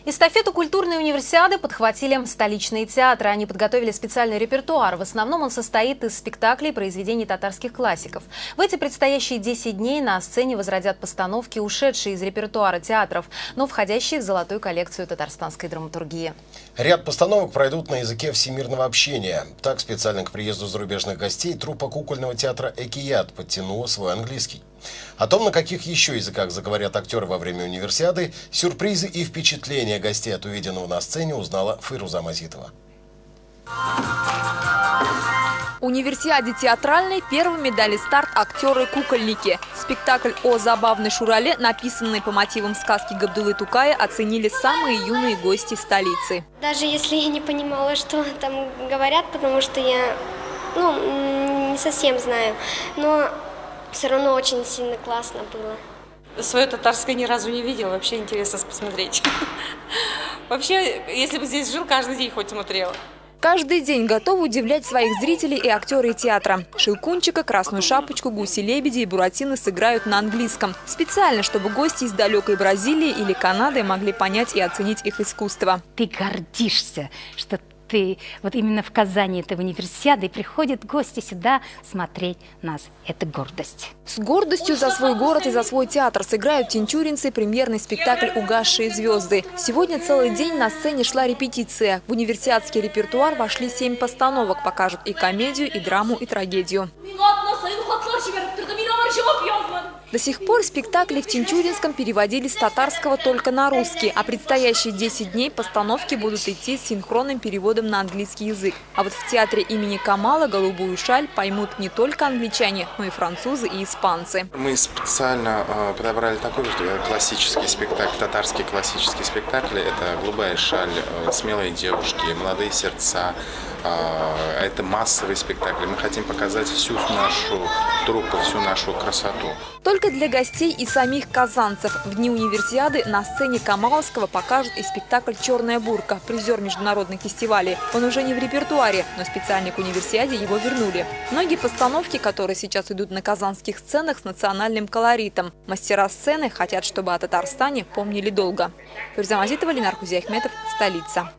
Эстафету культурной универсиады подхватили столичные театры. Они подготовили специальный репертуар. В основном он состоит из спектаклей произведений татарских классиков. В эти предстоящие 10 дней на сцене возродят постановки, ушедшие из репертуара театров, но входящие в золотую коллекцию татарстанской драматургии. Ряд постановок пройдут на языке всемирного общения. Так, специально к приезду зарубежных гостей труппа кукольного театра «Экият» подтянула свой английский. О том, на каких еще языках заговорят актеры во время универсиады, сюрпризы и впечатления гостей от увиденного на сцене узнала Фируза Мазитова. Универсиаде театральной первыми дали старт актеры-кукольники. Спектакль о забавной Шурале, написанный по мотивам сказки Габдуллы Тукая, оценили самые юные гости столицы. Даже если я не понимала, что там говорят, потому что я не совсем знаю, но все равно очень сильно классно было. Свое татарское ни разу не видела, вообще интересно посмотреть. Вообще, если бы здесь жил, каждый день хоть смотрела. Каждый день готовы удивлять своих зрителей и актеры театра. Щелкунчика, Красную шапочку, Гуси-лебеди и Буратино сыграют на английском. Специально, чтобы гости из далекой Бразилии или Канады могли понять и оценить их искусство. Ты гордишься, что ты вот именно в Казани этой универсиады, и приходят гости сюда смотреть нас. Это гордость. С гордостью за свой город и за свой театр сыграют тинчуринцы премьерный спектакль «Угасшие звезды». Сегодня целый день на сцене шла репетиция. В универсиадский репертуар вошли 7 постановок, покажут и комедию, и драму, и трагедию. До сих пор спектакли в Тинчуринском переводили с татарского только на русский, а предстоящие 10 дней постановки будут идти с синхронным переводом на английский язык. А вот в театре имени Камала «Голубую шаль» поймут не только англичане, но и французы и испанцы. Мы специально подобрали такой же классический спектакль, татарский классический спектакль. Это «Голубая шаль», «Смелые девушки», «Молодые сердца». Это массовый спектакль. Мы хотим показать всю нашу труппу, всю нашу красоту. Только для гостей и самих казанцев в дни универсиады на сцене Камаловского покажут и спектакль «Черная бурка», призер международных фестивалей. Он уже не в репертуаре, но специально к универсиаде его вернули. Многие постановки, которые сейчас идут на казанских сценах, с национальным колоритом. Мастера сцены хотят, чтобы о Татарстане помнили долго. Фируза Мазитова, Ленар Кузиахметов, столица.